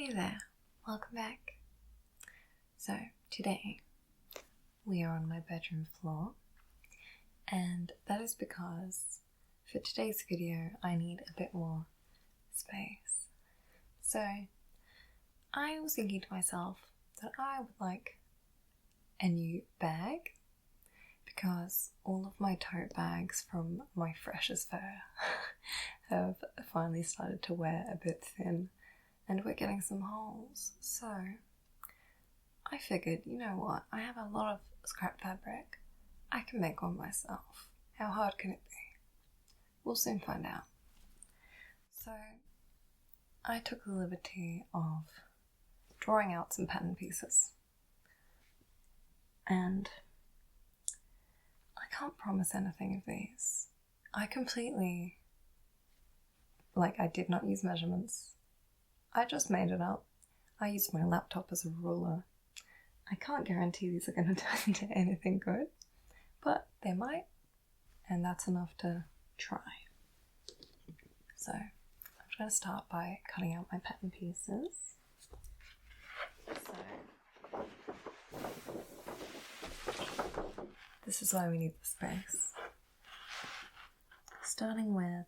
Hey there, welcome back. So today we are on my bedroom floor, and that is because for today's video I need a bit more space. So I was thinking to myself that I would like a new bag because all of my tote bags from my freshest fur have finally started to wear a bit thin. And we're getting some holes, so I figured, you know what, I have a lot of scrap fabric. I can make one myself. How hard can it be? We'll soon find out. So I took the liberty of drawing out some pattern pieces. And I can't promise anything of these. I did not use measurements. I just made it up. I used my laptop as a ruler. I can't guarantee these are going to turn into anything good, but they might, and that's enough to try. So I'm going to start by cutting out my pattern pieces. So this is why we need the space. Starting with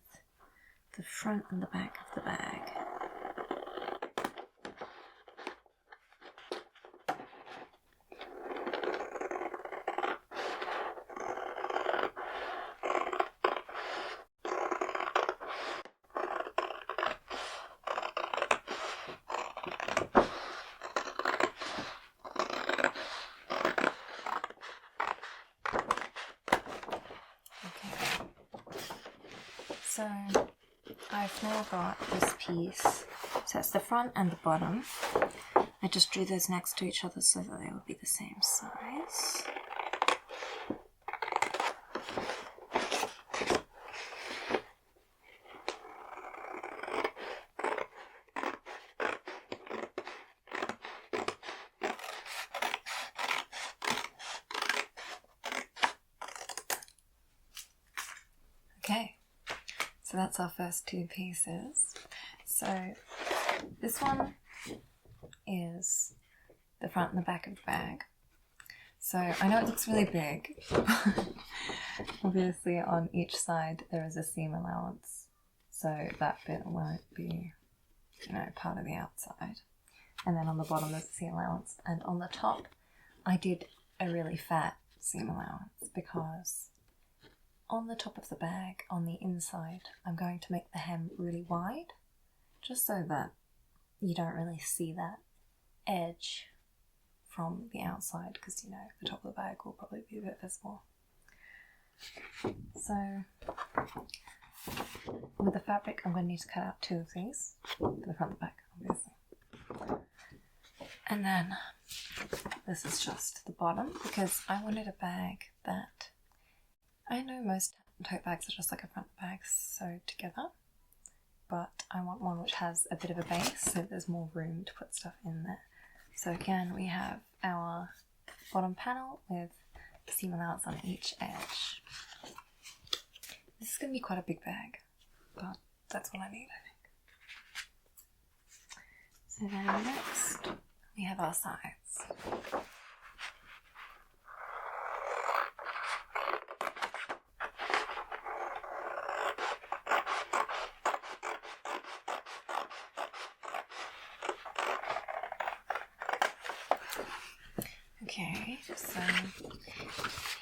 the front and the back of the bag. So I've now got this piece, so it's the front and the bottom. I just drew those next to each other so that they would be the same size. Okay. So that's our first two pieces. So this one is the front and the back of the bag. So I know it looks really big, but obviously on each side there is a seam allowance. So that bit won't be, part of the outside. And then on the bottom there's a seam allowance. And on the top I did a really fat seam allowance because on the top of the bag, on the inside, I'm going to make the hem really wide, just so that you don't really see that edge from the outside, because the top of the bag will probably be a bit visible. So with the fabric, I'm going to need to cut out two of these, for the front and the back, obviously. And then this is just the bottom, because I wanted a bag that, I know most tote bags are just like a front bag sewed together, but I want one which has a bit of a base so there's more room to put stuff in there. So again, we have our bottom panel with the seam allowance on each edge. This is going to be quite a big bag, but that's what I need, I think. So then next, we have our sides. Okay, so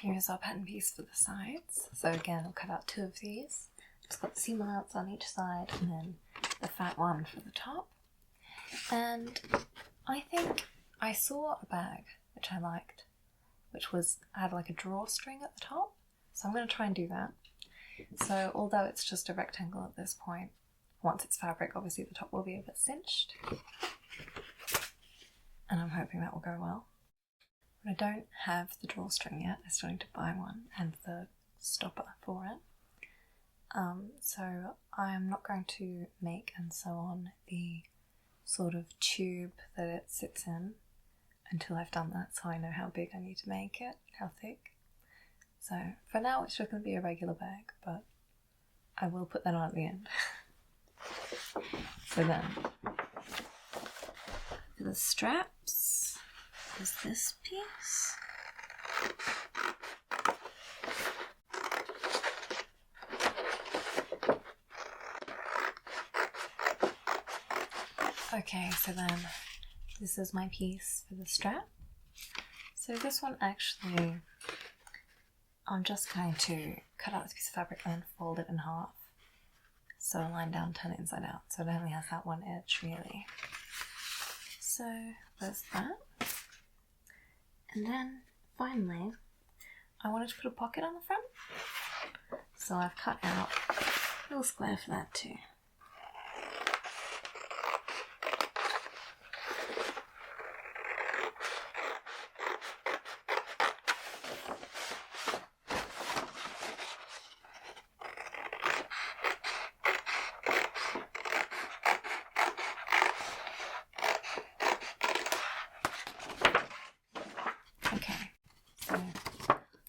here's our pattern piece for the sides. So again, I'll cut out two of these. Just got the seam allowance on each side and then the fat one for the top. And I think I saw a bag which I liked, which had like a drawstring at the top. So I'm going to try and do that. So although it's just a rectangle at this point, once it's fabric, obviously the top will be a bit cinched. And I'm hoping that will go well. But I don't have the drawstring yet. I still need to buy one and the stopper for it. So I'm not going to make and sew on the sort of tube that it sits in until I've done that, so I know how big I need to make it, how thick. So for now it's just going to be a regular bag, but I will put that on at the end. So then For the straps is this piece. Okay, so then this is my piece for the strap. So this one actually, I'm just going to cut out this piece of fabric and fold it in half. So line down, turn it inside out. So it only has that one edge really. So there's that. And then finally, I wanted to put a pocket on the front. So I've cut out a little square for that too. Okay, so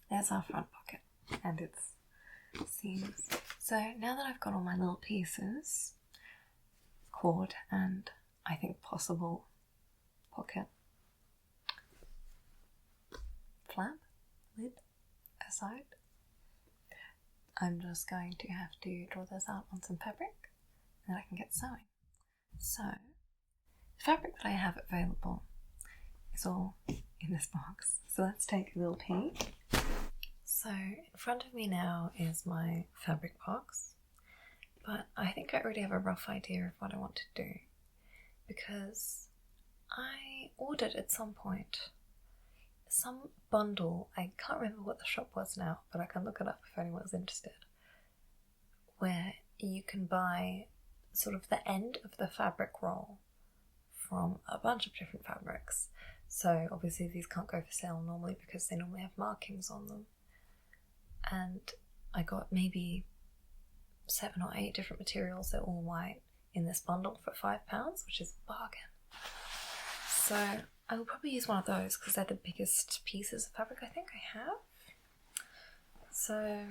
there's our front pocket and its seams. So now that I've got all my little pieces, cord and I think possible pocket flap lid aside, I'm just going to have to draw those out on some fabric and I can get sewing. So the fabric that I have available is all in this box. So let's take a little peek. So in front of me now is my fabric box, but I think I already have a rough idea of what I want to do because I ordered at some point some bundle, I can't remember what the shop was now, but I can look it up if anyone's interested, where you can buy sort of the end of the fabric roll from a bunch of different fabrics. So obviously these can't go for sale normally because they normally have markings on them. And I got maybe 7 or 8 different materials, they're all white, in this bundle for £5, which is a bargain. So I will probably use one of those because they're the biggest pieces of fabric I think I have. So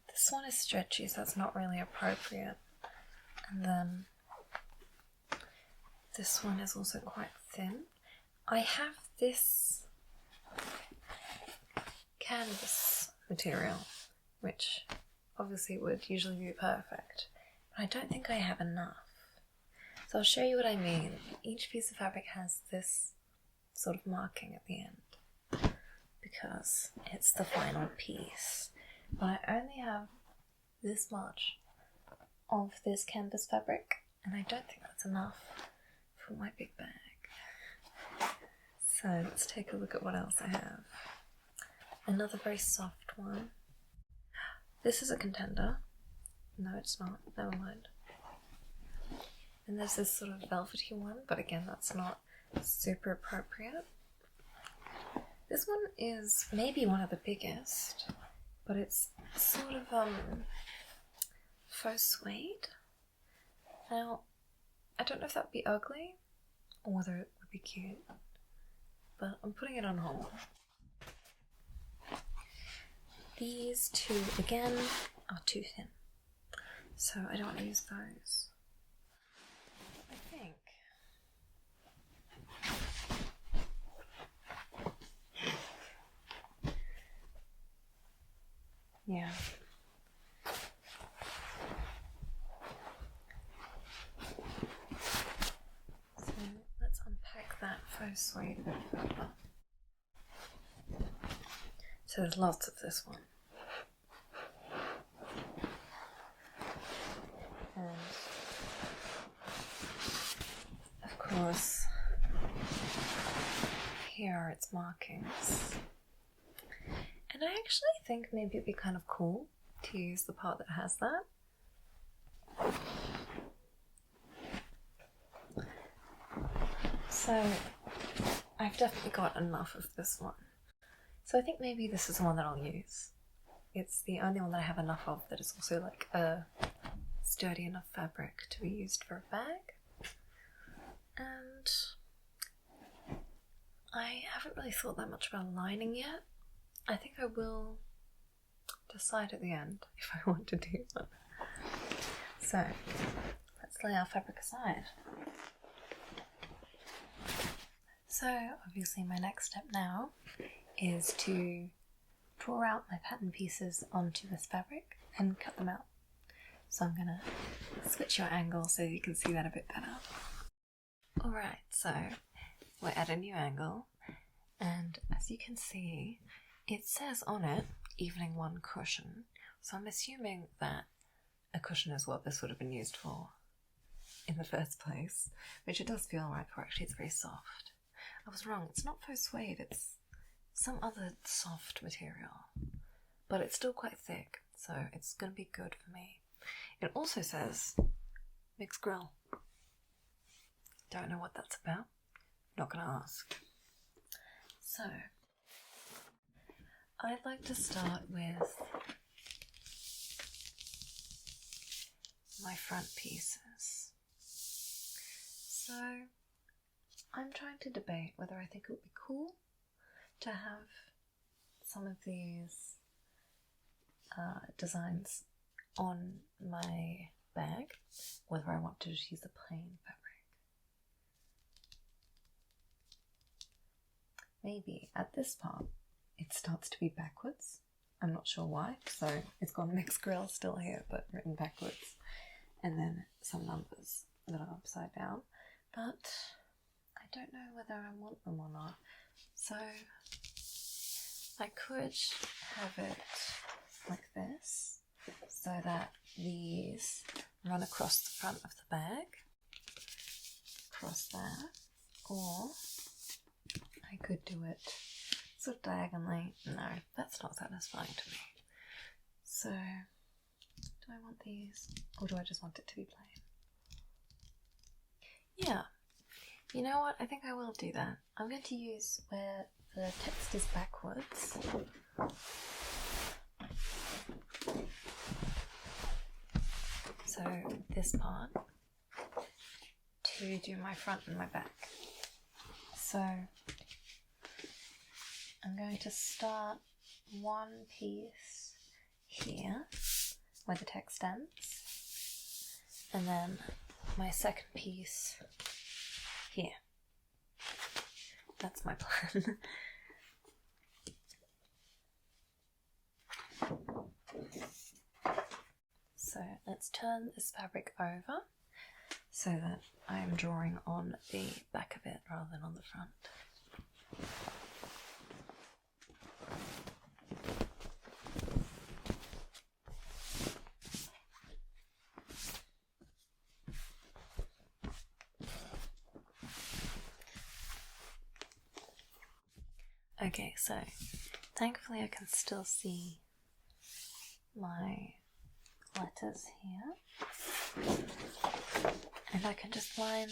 this one is stretchy, so that's not really appropriate. And then this one is also quite thin. I have this canvas material, which obviously would usually be perfect, but I don't think I have enough. So I'll show you what I mean. Each piece of fabric has this sort of marking at the end because it's the final piece. But I only have this much of this canvas fabric, and I don't think that's enough for my big bag. So let's take a look at what else I have. Another very soft one. This is a contender. No, it's not. Never mind. And there's this sort of velvety one, but again, that's not super appropriate. This one is maybe one of the biggest, but it's sort of faux suede. Now, I don't know if that would be ugly or whether it would be cute, but I'm putting it on hold. These two, again, are too thin, so I don't want to use those. I think. Yeah. So let's unpack that faux suede a bit further. So there's lots of this one. And of course, here are its markings. And I actually think maybe it'd be kind of cool to use the part that has that. So I've definitely got enough of this one. So I think maybe this is the one that I'll use. It's the only one that I have enough of that is also like a sturdy enough fabric to be used for a bag. And I haven't really thought that much about lining yet. I think I will decide at the end if I want to do one. So let's lay our fabric aside. So obviously my next step now is to draw out my pattern pieces onto this fabric and cut them out. So I'm gonna switch your angle so you can see that a bit better. Alright, so we're at a new angle, and as you can see, it says on it, evening 1 cushion, so I'm assuming that a cushion is what this would have been used for in the first place, which it does feel right for. Actually, it's very soft. I was wrong, it's not faux suede, it's some other soft material, but it's still quite thick, so it's going to be good for me. It also says mixed grill. Don't know what that's about, not going to ask. So I'd like to start with my front pieces. So I'm trying to debate whether I think it would be cool to have some of these designs on my bag, whether I want to just use a plain fabric. Maybe at this part it starts to be backwards. I'm not sure why, so it's got mixed grill still here but written backwards, and then some numbers that are upside down, but I don't know whether I want them or not. So I could have it like this, so that these run across the front of the bag, across there, or I could do it sort of diagonally. No, that's not satisfying to me. So, do I want these, or do I just want it to be plain? Yeah, you know what, I think I will do that. I'm going to use where the text is backwards. So this part, to do my front and my back. So I'm going to start one piece here where the text ends, and then my second piece here. That's my plan. So let's turn this fabric over so that I am drawing on the back of it rather than on the front. Okay, so thankfully I can still see my letters here, and I can just line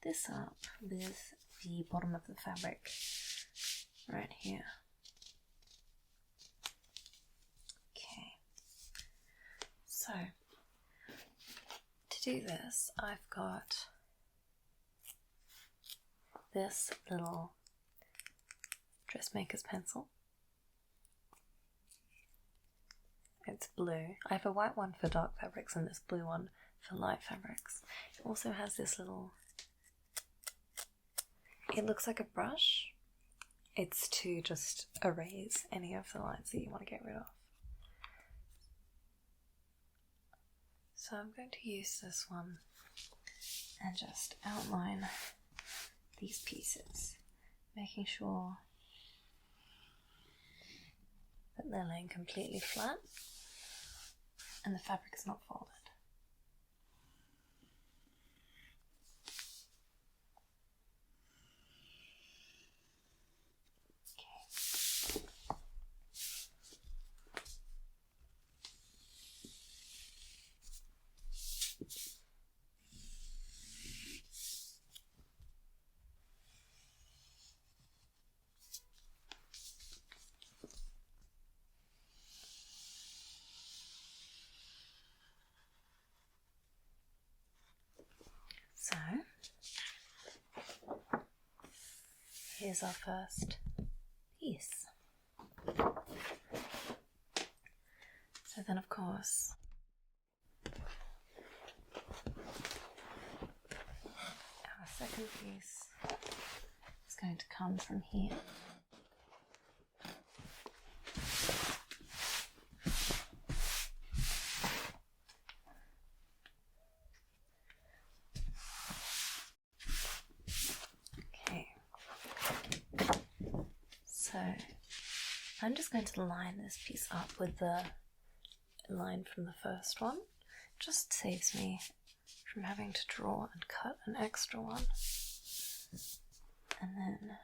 this up with the bottom of the fabric right here. Okay, so to do this I've got this little dressmaker's pencil. It's blue. I have a white one for dark fabrics and this blue one for light fabrics. It also has this little, it looks like a brush. It's to just erase any of the lines that you want to get rid of. So I'm going to use this one and just outline these pieces, making sure that they're laying completely flat and the fabric is not folded. So, here's our first piece. So then of course, our second piece is going to come from here. Okay, so I'm just going to line this piece up with the line from the first one. It just saves me from having to draw and cut an extra one. And then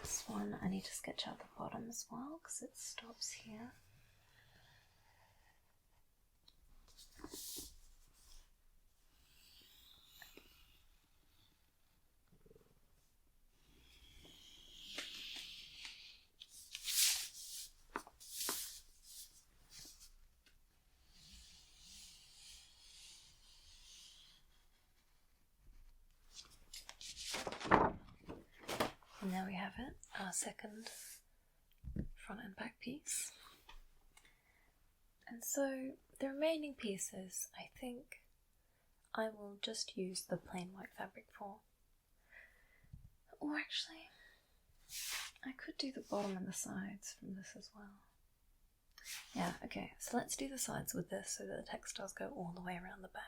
this one I need to sketch out the bottom as well because it stops here. And there we have it, our second front and back piece. And so the remaining pieces I think I will just use the plain white fabric for. Or actually, I could do the bottom and the sides from this as well. Yeah, okay, so let's do the sides with this so that the textiles go all the way around the bag.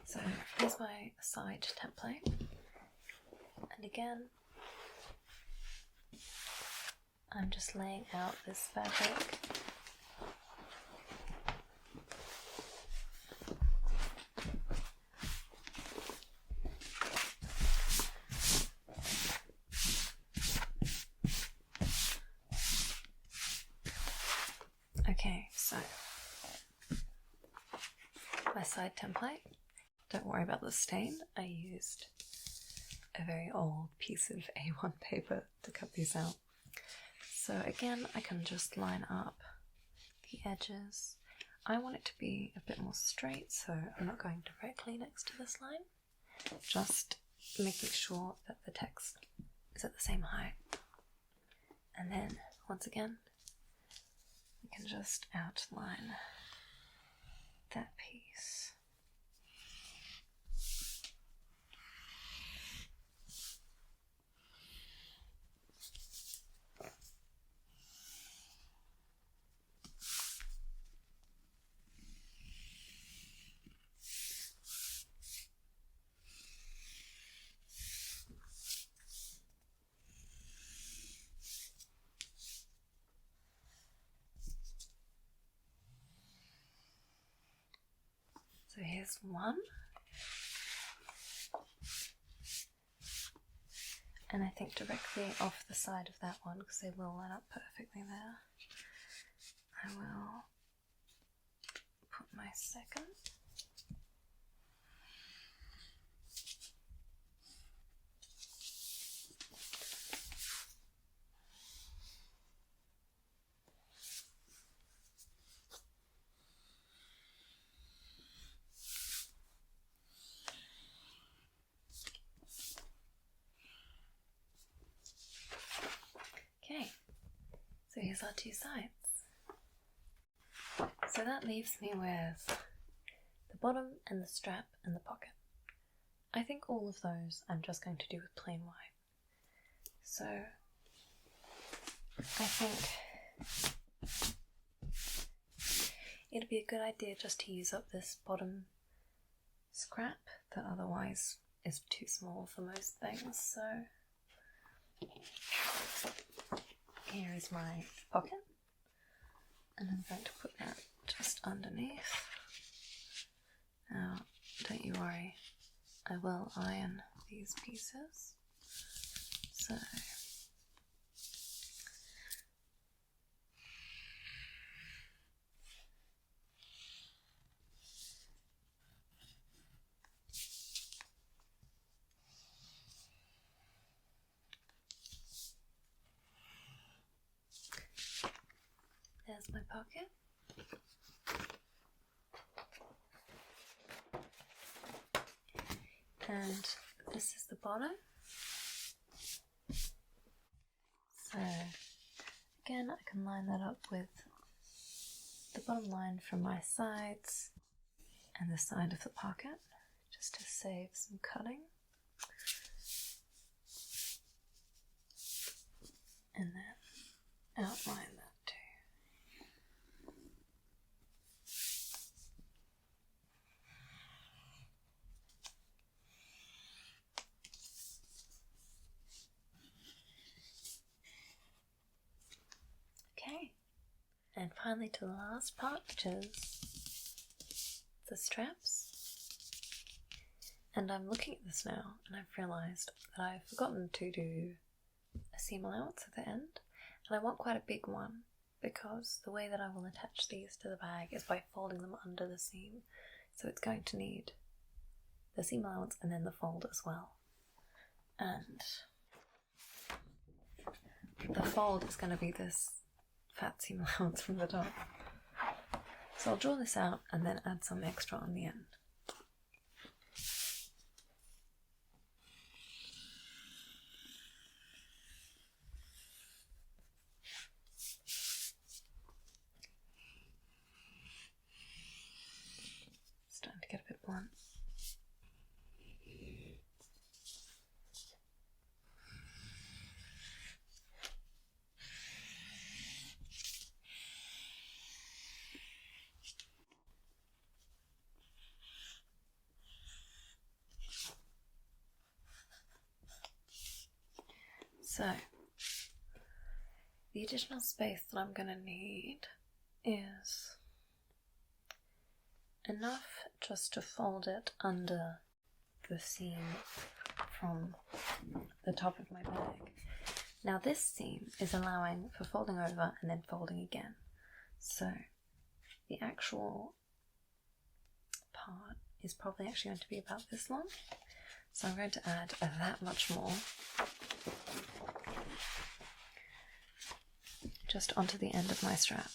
So here's my side template, and again I'm just laying out this fabric. Okay, so my side template. Don't worry about the stain, I used a very old piece of A1 paper to cut these out. So again, I can just line up the edges. I want it to be a bit more straight, so I'm not going directly next to this line, just making sure that the text is at the same height. And then, once again, we can just outline that piece. So here's one, and I think directly off the side of that one, because they will line up perfectly there, I will put my second. Okay, so here's our two sides. So that leaves me with the bottom and the strap and the pocket. I think all of those I'm just going to do with plain white. So I think it'd be a good idea just to use up this bottom scrap that otherwise is too small for most things. So here is my pocket, and I'm going to put that just underneath. Now, don't you worry, I will iron these pieces. So there's my pocket. And this is the bottom. So again, I can line that up with the bottom line from my sides and the side of the pocket, just to save some cutting. And then outline that too. Okay, and finally to the last part, which is the straps. And I'm looking at this now and I've realised that I've forgotten to do a seam allowance at the end, and I want quite a big one because the way that I will attach these to the bag is by folding them under the seam, so it's going to need the seam allowance and then the fold as well. And the fold is going to be this fat seam allowance from the top. So I'll draw this out and then add some extra on the end. Starting to get a bit blunt. So, the additional space that I'm going to need is enough just to fold it under the seam from the top of my bag. Now this seam is allowing for folding over and then folding again. So the actual part is probably actually going to be about this long. So I'm going to add that much more just onto the end of my strap.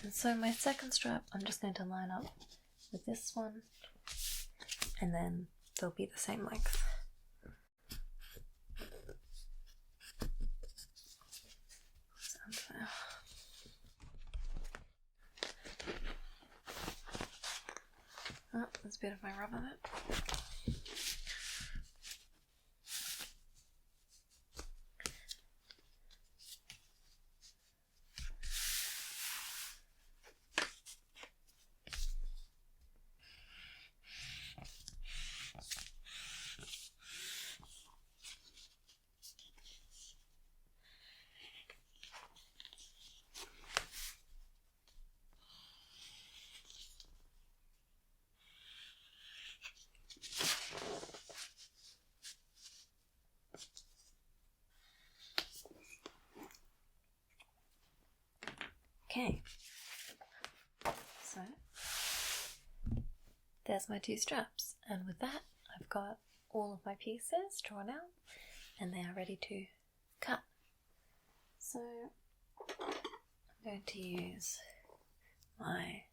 And so my second strap, I'm just going to line up with this one, and then they'll be the same length. Oh, there's a bit of my rubber there. Okay, so there's my two straps, and with that I've got all of my pieces drawn out and they are ready to cut. So I'm going to use my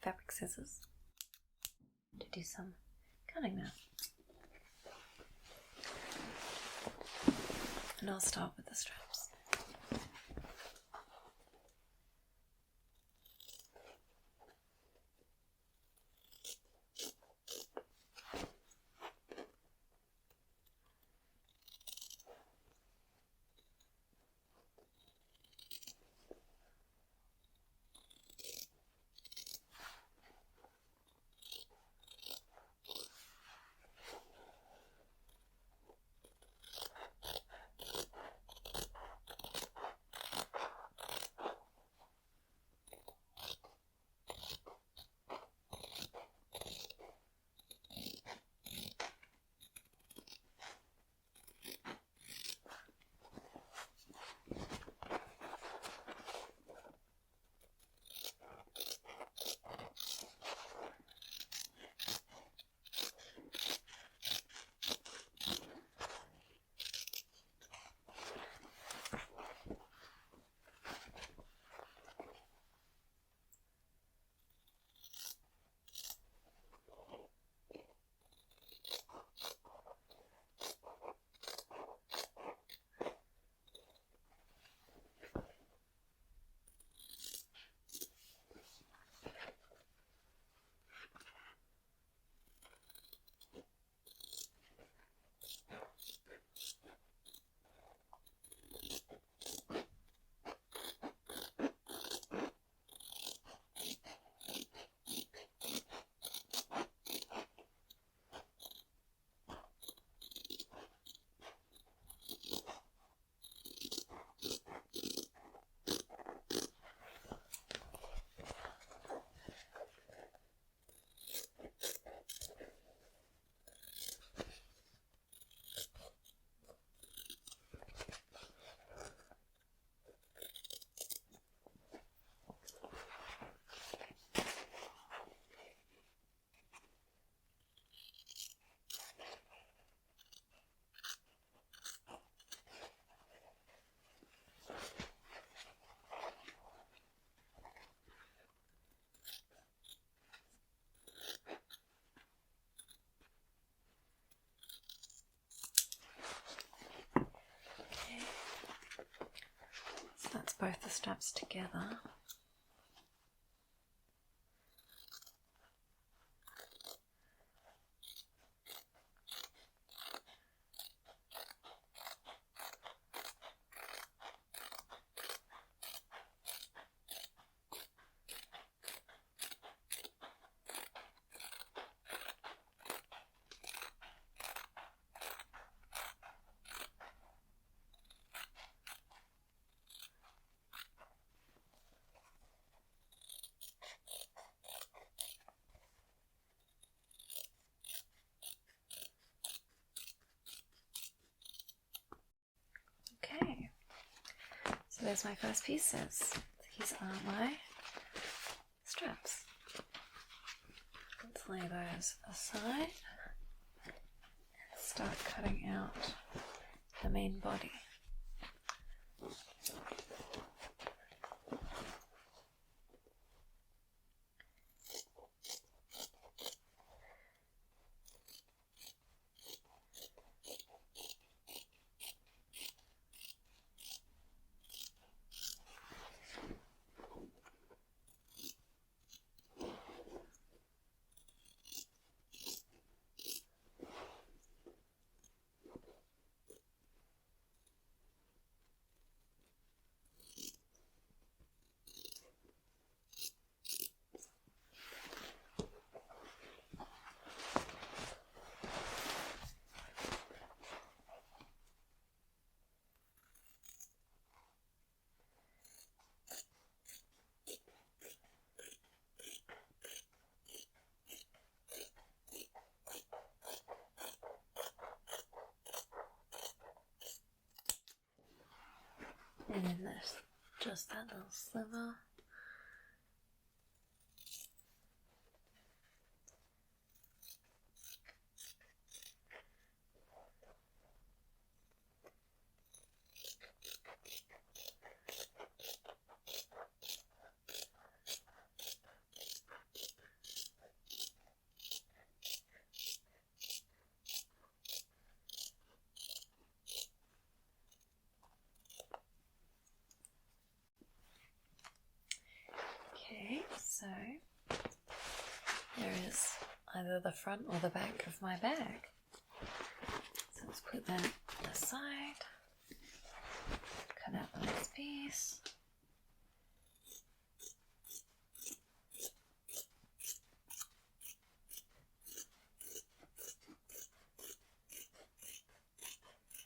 fabric scissors to do some cutting now. And I'll start with the straps. both the straps together. Okay, so there's my first pieces. These are my straps. Let's lay those aside and start cutting out the main body. And then there's just that little sliver. So there is either the front or the back of my bag. So let's put that aside, cut out the next piece.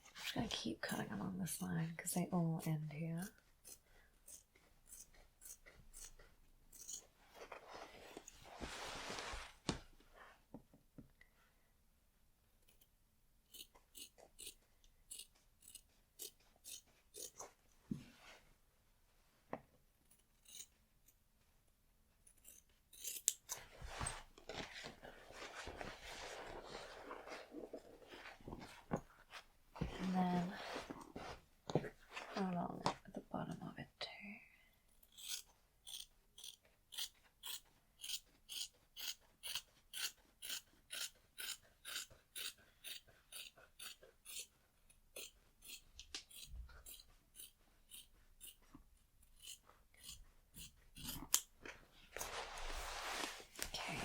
I'm just going to keep cutting along this line because they all end here. And then along at the bottom of it too. Okay.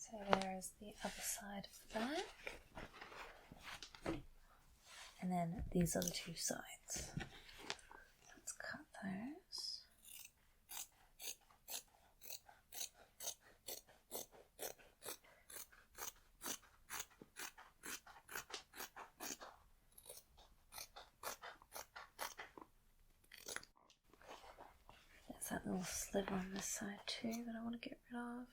So there is the other side of the bag, and then these are the two sides. Let's cut those. There's that little sliver on this side too that I want to get rid of.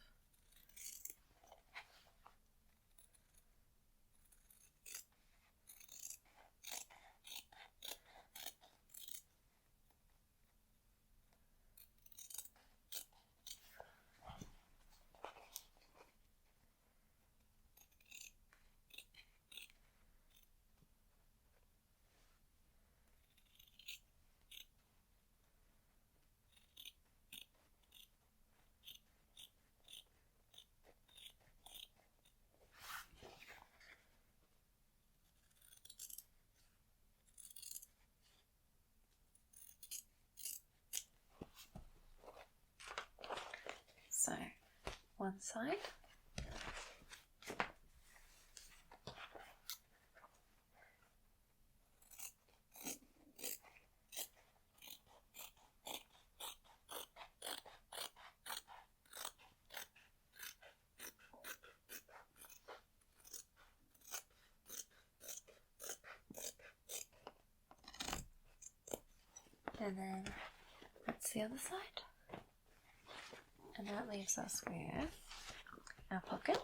one side. And then that's the other side. And that leaves us with our pocket.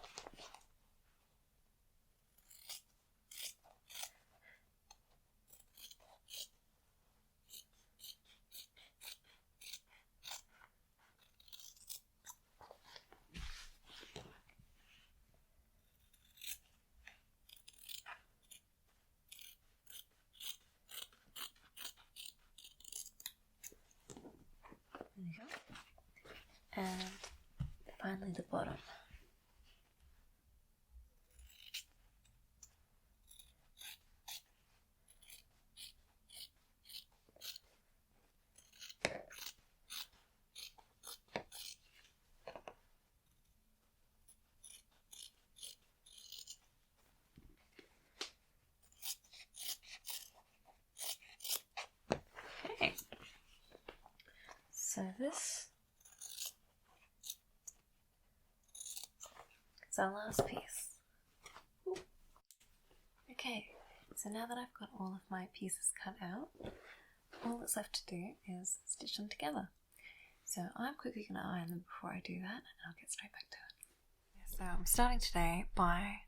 There you go. And finally the bottom. Okay. So this is our last piece. Ooh. Okay, so now that I've got all of my pieces cut out, all that's left to do is stitch them together. So I'm quickly going to iron them before I do that, and I'll get straight back to it. So I'm starting today by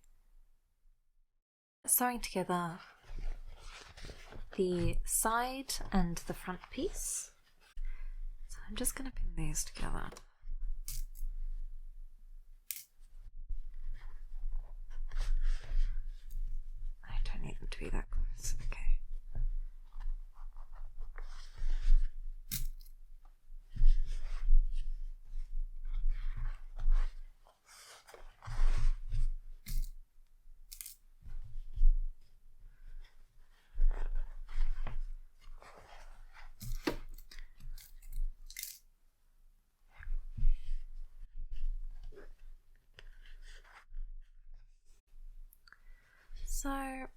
sewing together the side and the front piece. So I'm just going to pin these together. I don't need them to be that close. Okay. So I'm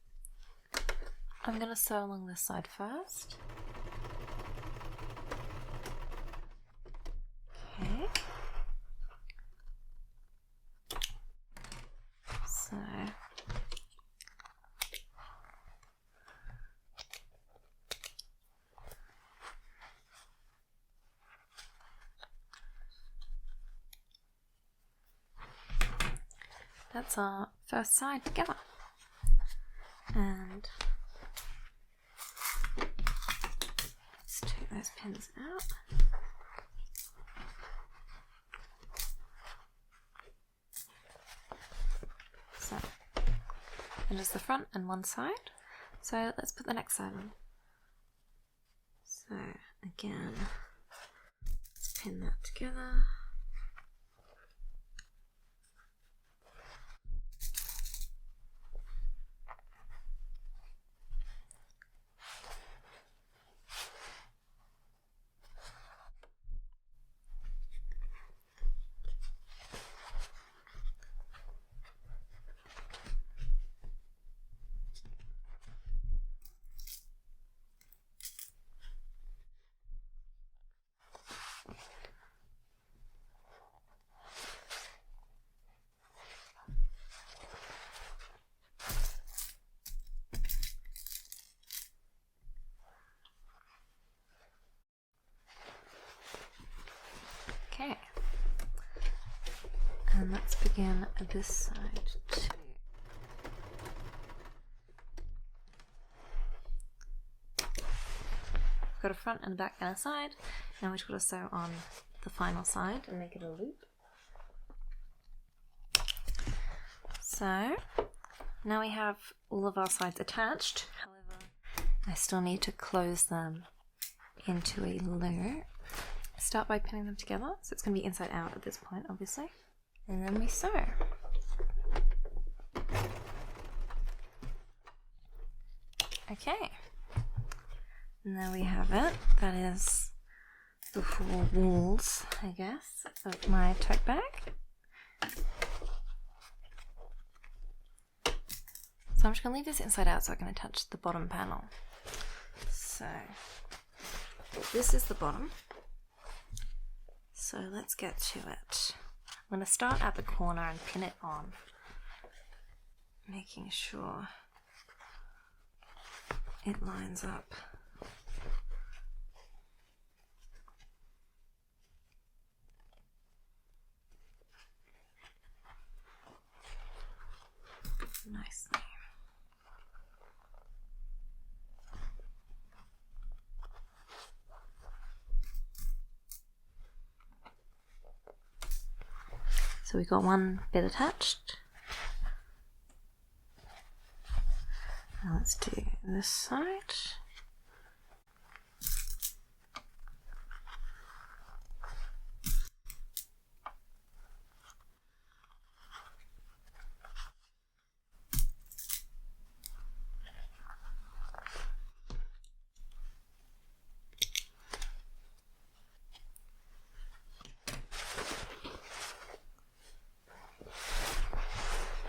going to sew along this side first. Okay. So that's our first side together. And let's take those pins out. So, and just the front and one side. So let's put the next side on. So again, let's pin that together. Okay, and let's begin this side too. We've got a front and a back and a side. Now we've got to sew on the final side and make it a loop. So now we have all of our sides attached. However, I still need to close them into a loop. Start by pinning them together, so it's going to be inside out at this point, obviously, and then we sew. Okay, and there we have it. That is the four walls, I guess, of my tote bag. So I'm just going to leave this inside out so I can attach the bottom panel. So this is the bottom. So let's get to it. I'm going to start at the corner and pin it on, making sure it lines up. Nicely. So we got one bit attached. Now let's do this side.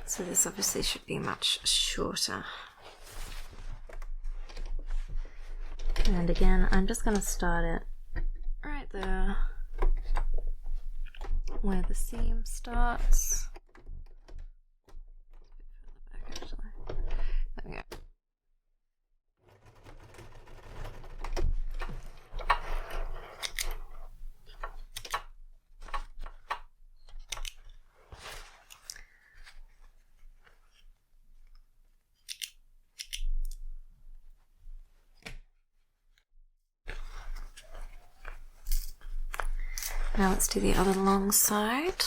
So this obviously should be much shorter. And again, I'm just going to start it right there where the seam starts. There we go. Now let's do the other long side.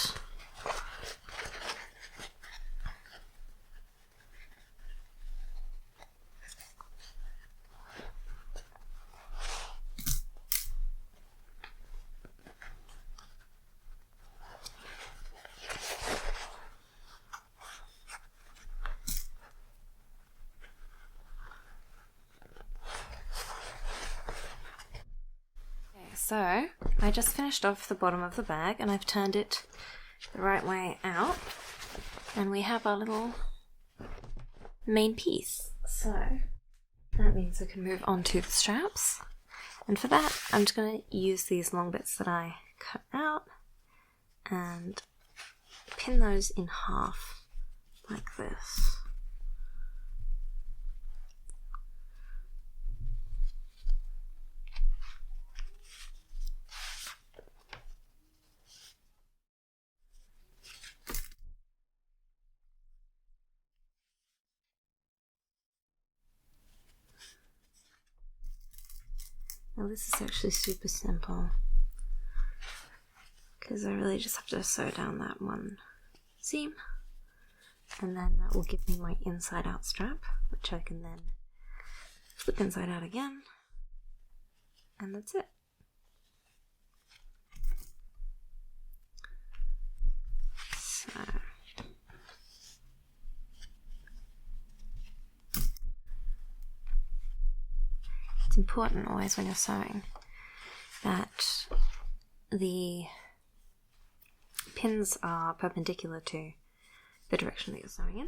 So I just finished off the bottom of the bag and I've turned it the right way out, and we have our little main piece. So that means I can move on to the straps, and for that I'm just going to use these long bits that I cut out and pin those in half like this. Now this is actually super simple because I really just have to sew down that one seam, and then that will give me my inside out strap, which I can then flip inside out again, and that's it. So it's important always when you're sewing that the pins are perpendicular to the direction that you're sewing in,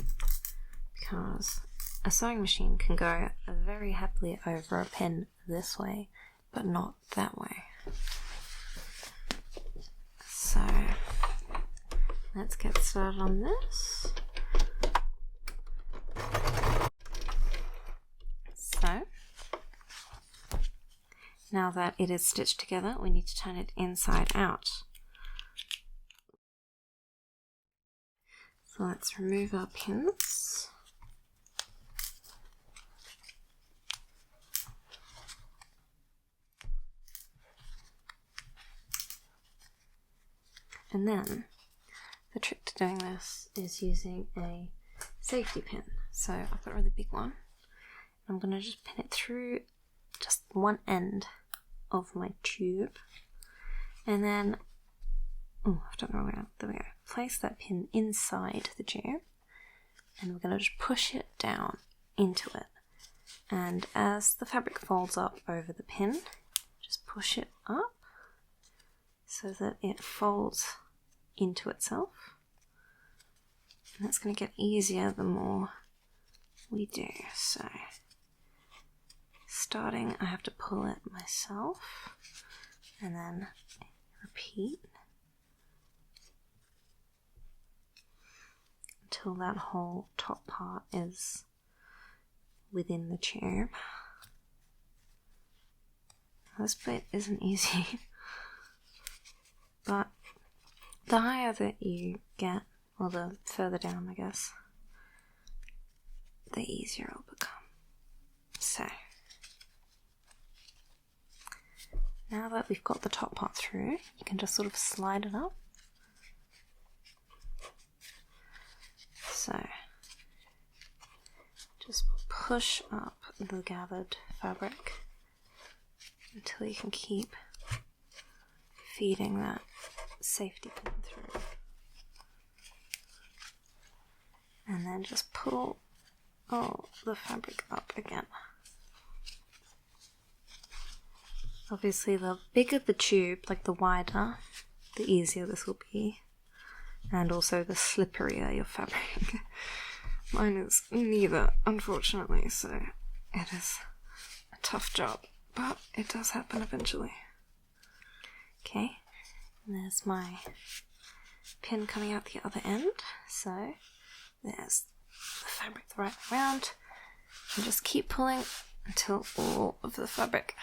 because a sewing machine can go very happily over a pin this way but not that way. So let's get started on this. So now that it is stitched together, we need to turn it inside out. So let's remove our pins. And then the trick to doing this is using a safety pin. So I've got a really big one. I'm going to just pin it through just one end of my tube, and then I've done the wrong way around. There we go. Place that pin inside the tube, and we're going to just push it down into it. And as the fabric folds up over the pin, just push it up so that it folds into itself. And that's going to get easier the more we do. So starting, I have to pull it myself and then repeat until that whole top part is within the tube. This bit isn't easy, but the higher that you get, or the further down I guess, the easier it'll become. So now that we've got the top part through, you can just sort of slide it up. So just push up the gathered fabric until you can keep feeding that safety pin through. And then just pull all the fabric up again. Obviously the bigger the tube, like the wider, the easier this will be. And also the slipperier your fabric. Mine is neither, unfortunately, so it is a tough job, but it does happen eventually. Okay, and there's my pin coming out the other end, so there's the fabric the right way around, and just keep pulling until all of the fabric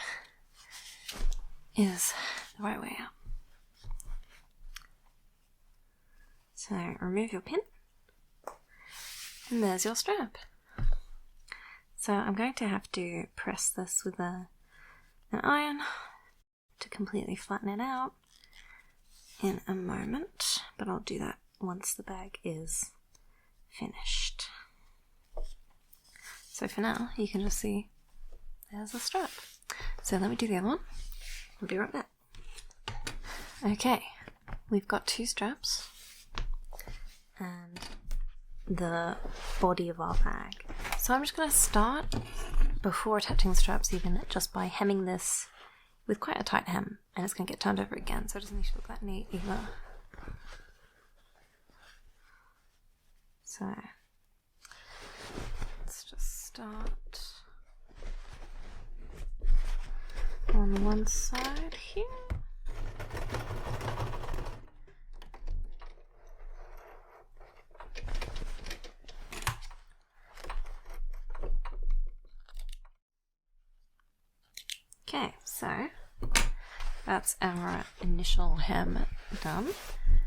is the right way out. So remove your pin, and there's your strap. So I'm going to have to press this with an iron to completely flatten it out in a moment, but I'll do that once the bag is finished. So for now, you can just see there's the strap. So let me do the other one. I'll be right back. Okay, we've got two straps and the body of our bag. So I'm just going to start, before attaching the straps even, just by hemming this with quite a tight hem, and it's going to get turned over again, so it doesn't need to look that neat either. So let's just start on one side here. Okay, so that's our initial hem done.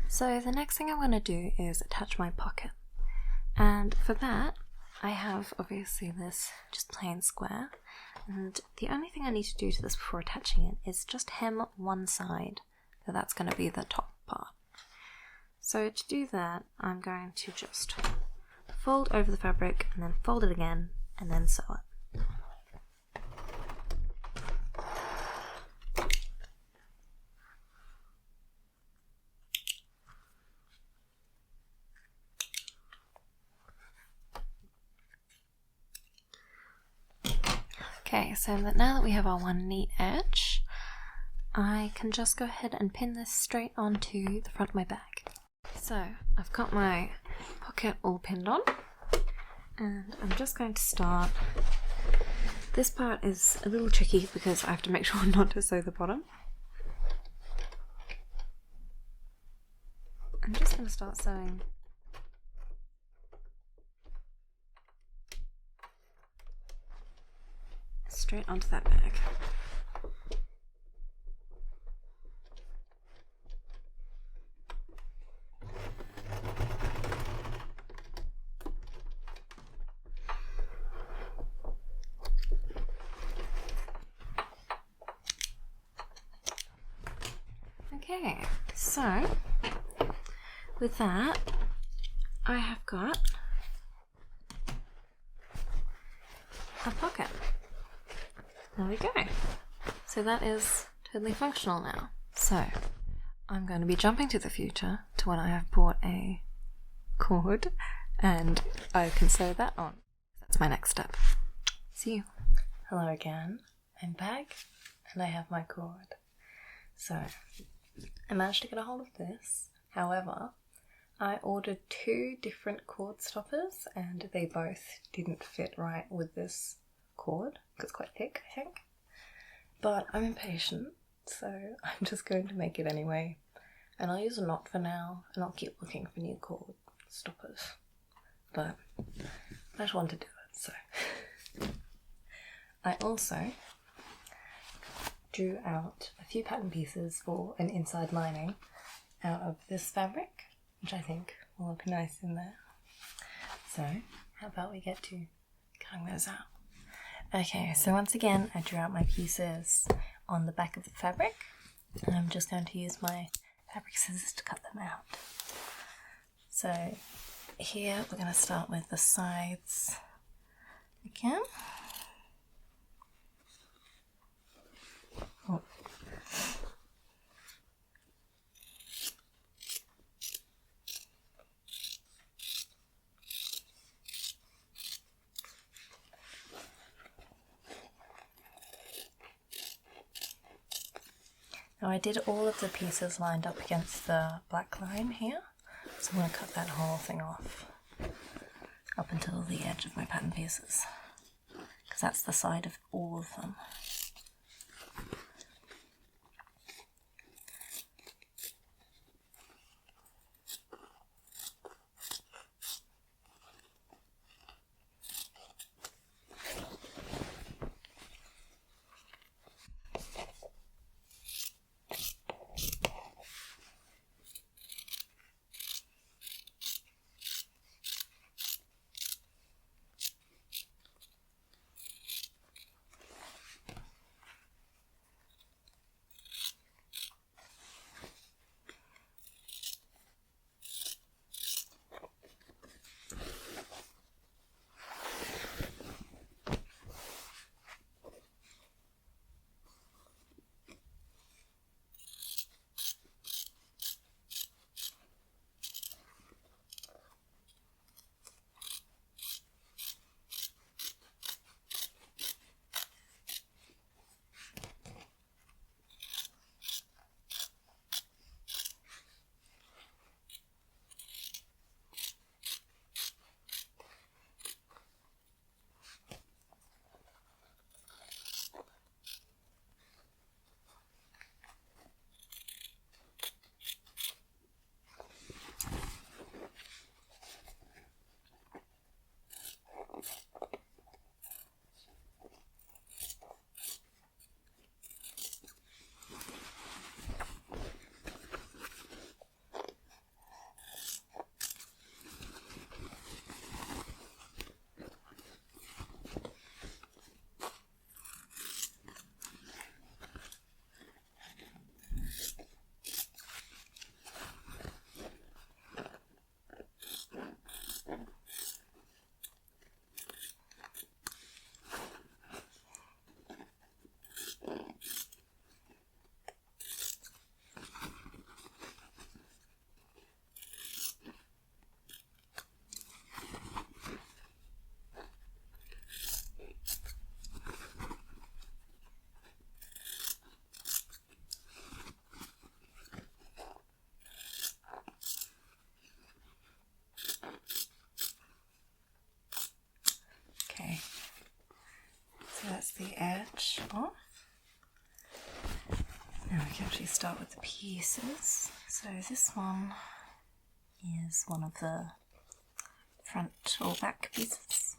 So the next thing I want to do is attach my pocket. And for that, I have obviously this just plain square. And the only thing I need to do to this before attaching it is just hem one side. So that's going to be the top part. So to do that, I'm going to just fold over the fabric and then fold it again and then sew it. Okay, so that now that we have our one neat edge, I can just go ahead and pin this straight onto the front of my bag. So I've got my pocket all pinned on, and I'm just going to start. This part is a little tricky because I have to make sure not to sew the bottom. I'm just going to start sewing straight onto that bag. Okay, so with that, I have got a pocket. There we go. So that is totally functional now. So I'm going to be jumping to the future to when I have bought a cord and I can sew that on. That's my next step. See you. Hello again. I'm back and I have my cord. So I managed to get a hold of this. However, I ordered 2 different cord stoppers and they both didn't fit right with this cord because it's quite thick, I think. But I'm impatient, so I'm just going to make it anyway. And I'll use a knot for now, and I'll keep looking for new cord stoppers. But I just want to do it, so. I also drew out a few pattern pieces for an inside lining out of this fabric, which I think will look nice in there. So, how about we get to cutting those out? Okay, so once again, I drew out my pieces on the back of the fabric, and I'm just going to use my fabric scissors to cut them out. So here we're going to start with the sides again. Oh. Now I did all of the pieces lined up against the black line here, so I'm going to cut that whole thing off up until the edge of my pattern pieces, because that's the side of all of them. So that's the edge off. Now we can actually start with the pieces. So this one is one of the front or back pieces.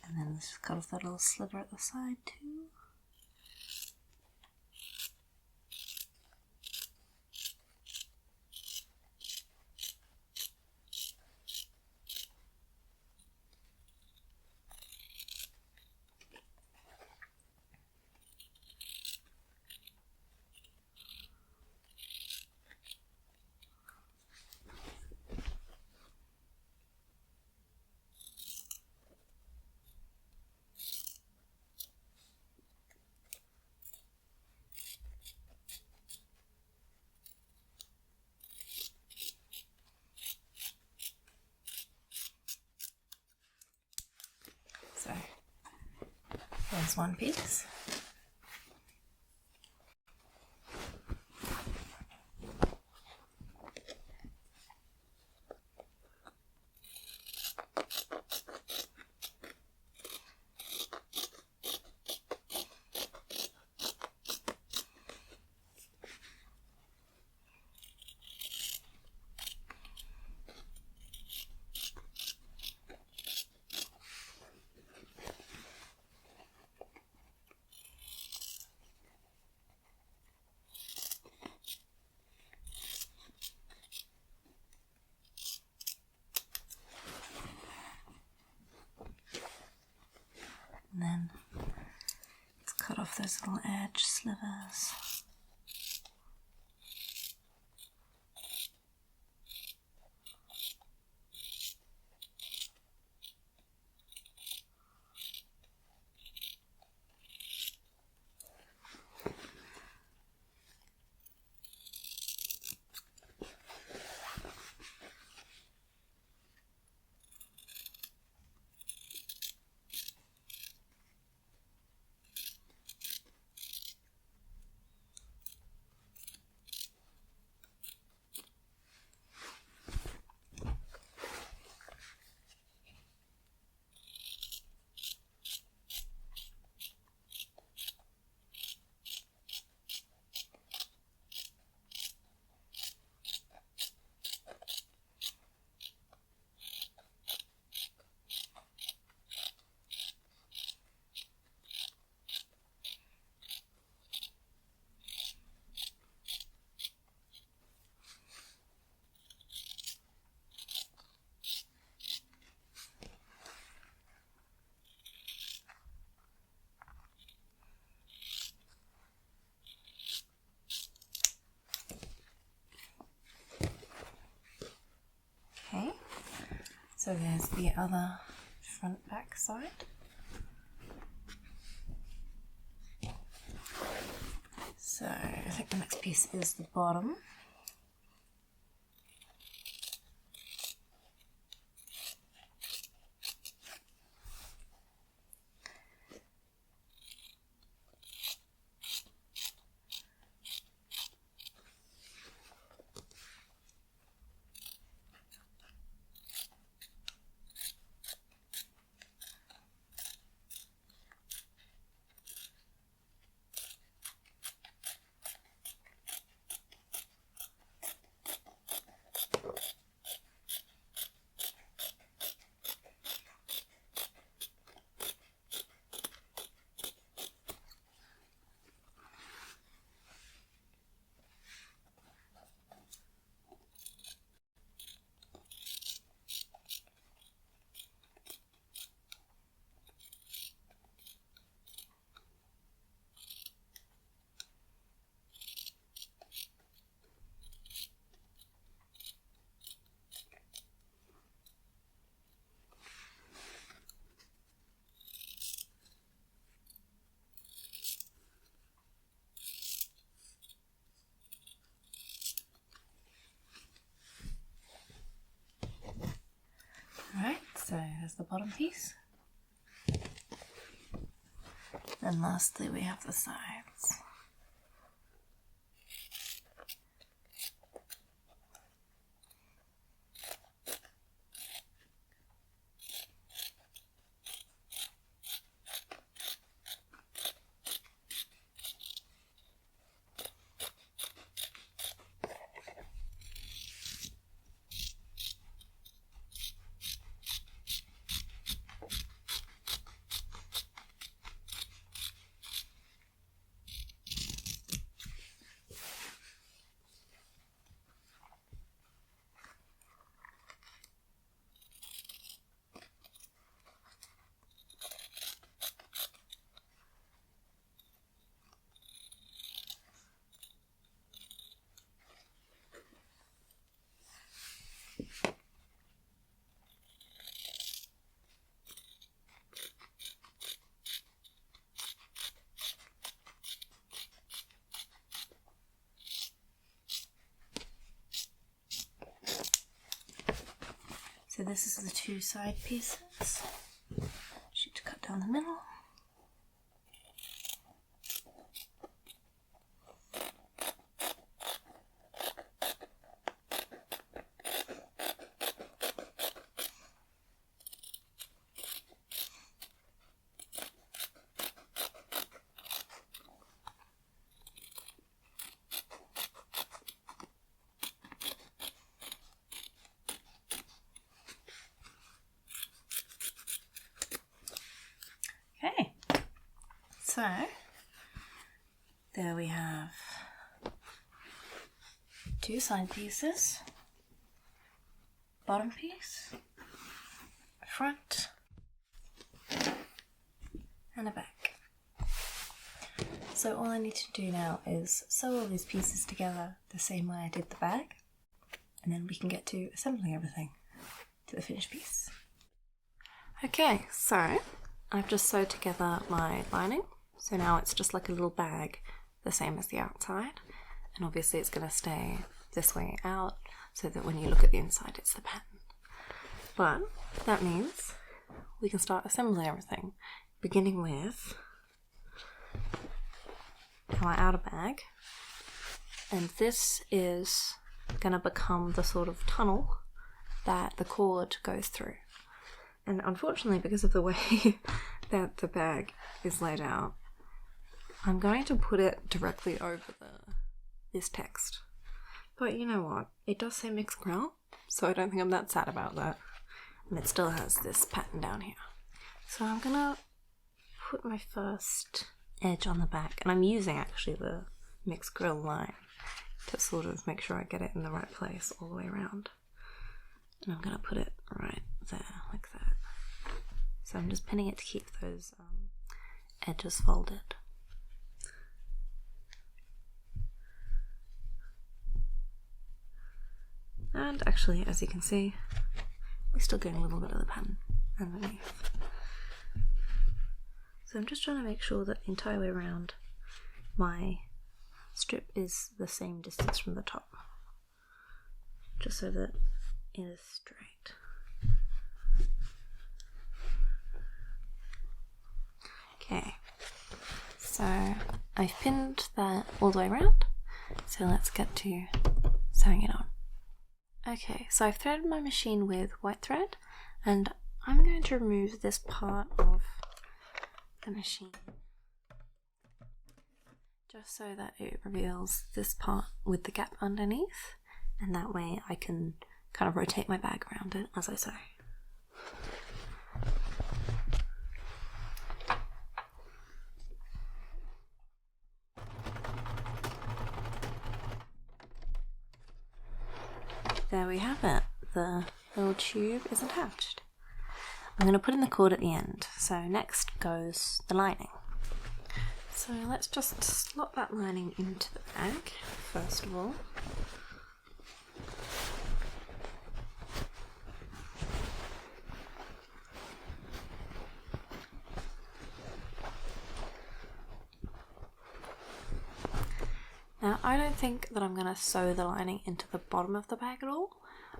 And then this cut off that little sliver at the side too. There's one piece. And then let's cut off those little edge slivers. Okay, so there's the other front back side. So I think the next piece is the bottom. Alright, so there's the bottom piece. And lastly we have the sides. So this is the two side pieces. Shoot to cut down the middle. So there we have 2 side pieces, bottom piece, a front, and a back. So all I need to do now is sew all these pieces together the same way I did the bag, and then we can get to assembling everything to the finished piece. Okay, so I've just sewed together my lining, so now it's just like a little bag, the same as the outside, and obviously it's going to stay this way out so that when you look at the inside it's the pattern. But that means we can start assembling everything, beginning with our outer bag, and this is going to become the sort of tunnel that the cord goes through. And unfortunately, because of the way that the bag is laid out, I'm going to put it directly over this text. But you know what? It does say mixed grill, so I don't think I'm that sad about that. And it still has this pattern down here. So I'm gonna put my first edge on the back, and I'm using actually the mixed grill line to sort of make sure I get it in the right place all the way around. And I'm gonna put it right there, like that. So I'm just pinning it to keep those edges folded. And actually, as you can see, we're still getting a little bit of the pattern underneath. So I'm just trying to make sure that the entire way around my strip is the same distance from the top, just so that it is straight. Okay, so I've pinned that all the way around, so let's get to sewing it on. Okay, so I've threaded my machine with white thread, and I'm going to remove this part of the machine just so that it reveals this part with the gap underneath, and that way I can kind of rotate my bag around it as I sew. There we have it. The little tube is attached. I'm going to put in the cord at the end. So next goes the lining. So let's just slot that lining into the bag first of all. Now, I don't think that I'm going to sew the lining into the bottom of the bag at all,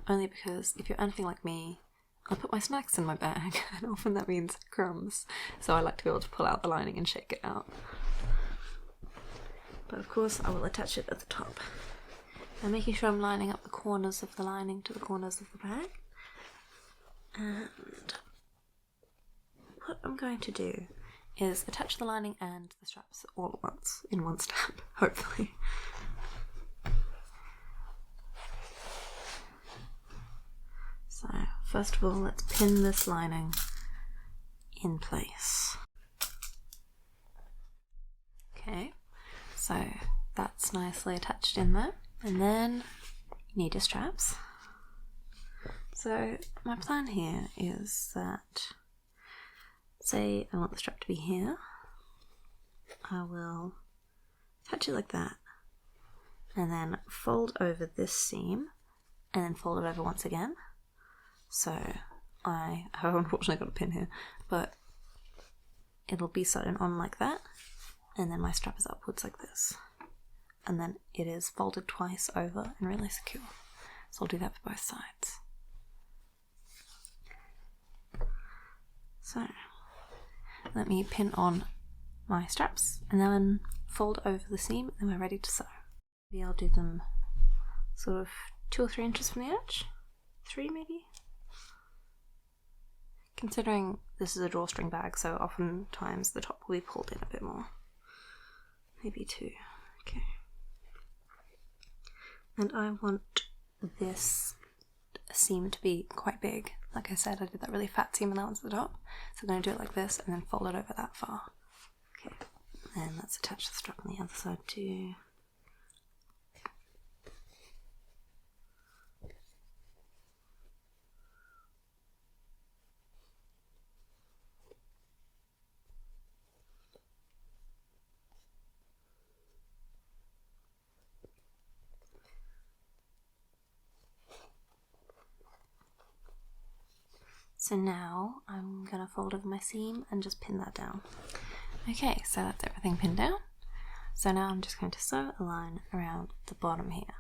only because if you're anything like me, I put my snacks in my bag, and often that means crumbs, so I like to be able to pull out the lining and shake it out. But of course, I will attach it at the top. I'm making sure I'm lining up the corners of the lining to the corners of the bag. And what I'm going to do is attach the lining and the straps all at once, in one step, hopefully. So, first of all, let's pin this lining in place. Okay, so that's nicely attached in there. And then you need your straps. So, my plan here is that, say I want the strap to be here, I will attach it like that, and then fold over this seam, and then fold it over once again. So I have unfortunately got a pin here, but it'll be sewn on like that, and then my strap is upwards like this, and then it is folded twice over and really secure. So I'll do that for both sides. So let me pin on my straps and then fold over the seam, and we're ready to sew. Maybe I'll do them sort of 2 or 3 inches from the edge. 3 maybe? Considering this is a drawstring bag, so oftentimes the top will be pulled in a bit more. Maybe 2. Okay. And I want this seam to be quite big. Like I said, I did that really fat seam and that one's at the top. So I'm going to do it like this and then fold it over that far. Okay. And let's attach the strap on the other side too. So now I'm going to fold over my seam and just pin that down. Okay, so that's everything pinned down. So now I'm just going to sew a line around the bottom here.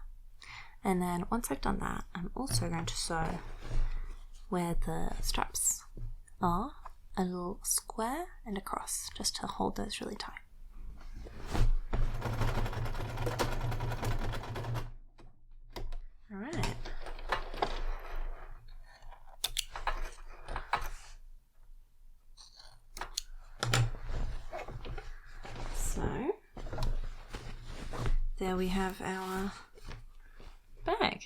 And then once I've done that, I'm also going to sew where the straps are, a little square and a cross, just to hold those really tight. Alright. So, there we have our bag.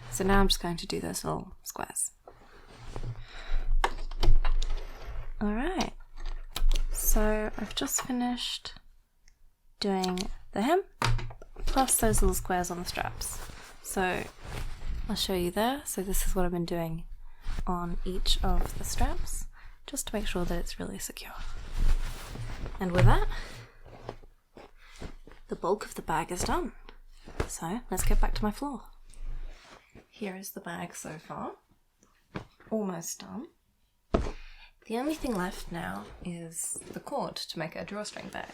So now I'm just going to do those little squares. Alright, so I've just finished doing the hem plus those little squares on the straps. So I'll show you there. So this is what I've been doing on each of the straps, just to make sure that it's really secure. And with that, the bulk of the bag is done. So let's get back to my floor. Here is the bag so far, almost done. The only thing left now is the cord to make a drawstring bag.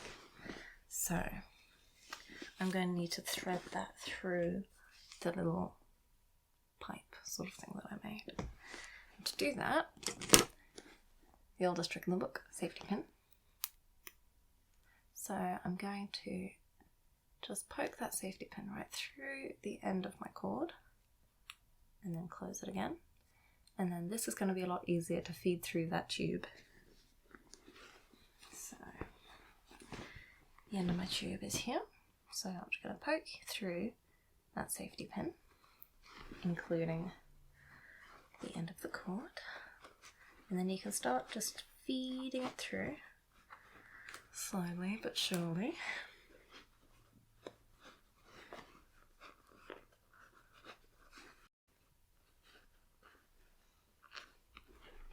So I'm going to need to thread that through the little pipe sort of thing that I made. And to do that, the oldest trick in the book, safety pin. So I'm going to just poke that safety pin right through the end of my cord and then close it again. And then this is going to be a lot easier to feed through that tube. So the end of my tube is here. So I'm just going to poke through that safety pin, including the end of the cord. And then you can start just feeding it through, slowly but surely.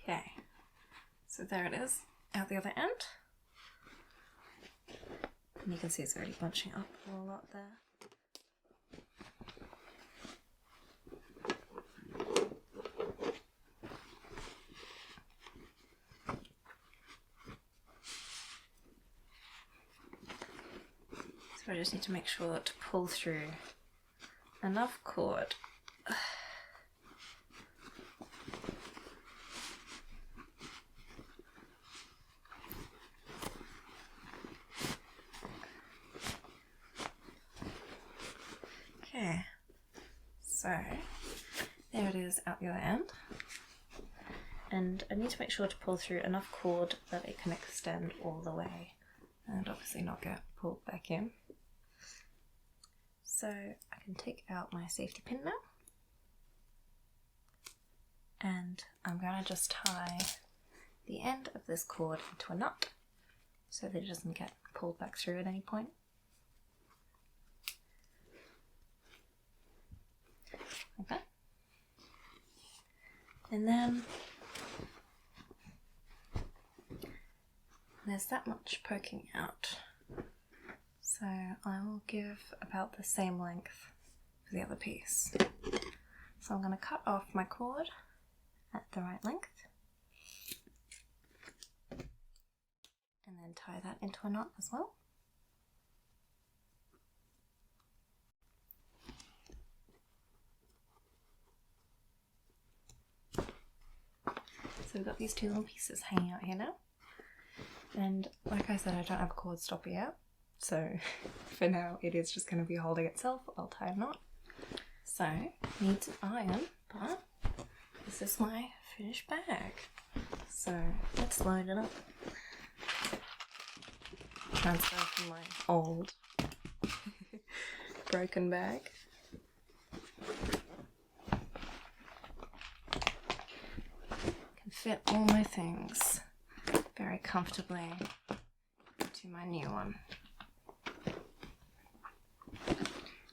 Okay, so there it is, out the other end. And you can see it's already bunching up a lot there. So I just need to make sure to pull through enough cord. Okay, so there it is out the other end, and I need to make sure to pull through enough cord that it can extend all the way and obviously not get pulled back in. So I can take out my safety pin now, and I'm going to just tie the end of this cord into a knot so that it doesn't get pulled back through at any point. Okay. And then there's that much poking out, so I will give about the same length for the other piece. So I'm going to cut off my cord at the right length and then tie that into a knot as well. So we've got these two little pieces hanging out here now. And like I said, I don't have a cord stopper yet. So for now, it is just going to be holding itself. I'll tie a knot. So, needs an iron, but this is my finished bag. So let's load it up. Transfer from my old broken bag. Fit all my things very comfortably to my new one.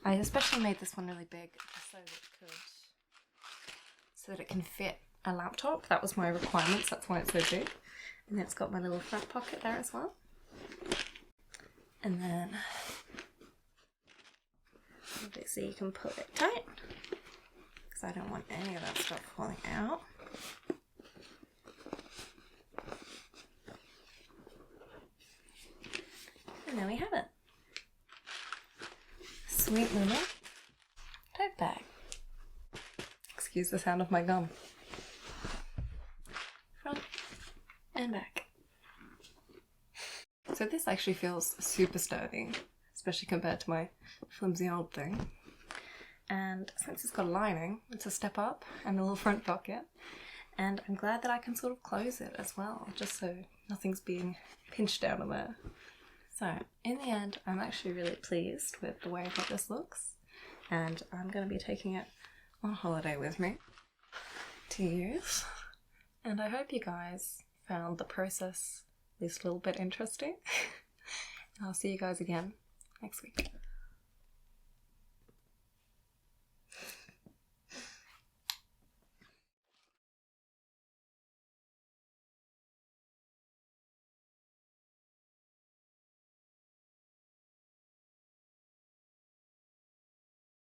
I especially made this one really big so that it can fit a laptop. That was my requirements, that's why it's so big. And then it's got my little front pocket there as well. And then obviously you can pull it tight because I don't want any of that stuff falling out. And there we have it. Sweet little tote bag. Excuse the sound of my gum. Front and back. So this actually feels super sturdy, especially compared to my flimsy old thing. And since it's got a lining, it's a step up and a little front pocket. And I'm glad that I can sort of close it as well, just so nothing's being pinched down in there. So, in the end, I'm actually really pleased with the way that this looks, and I'm going to be taking it on holiday with me to use. And I hope you guys found the process at least a little bit interesting. And I'll see you guys again next week.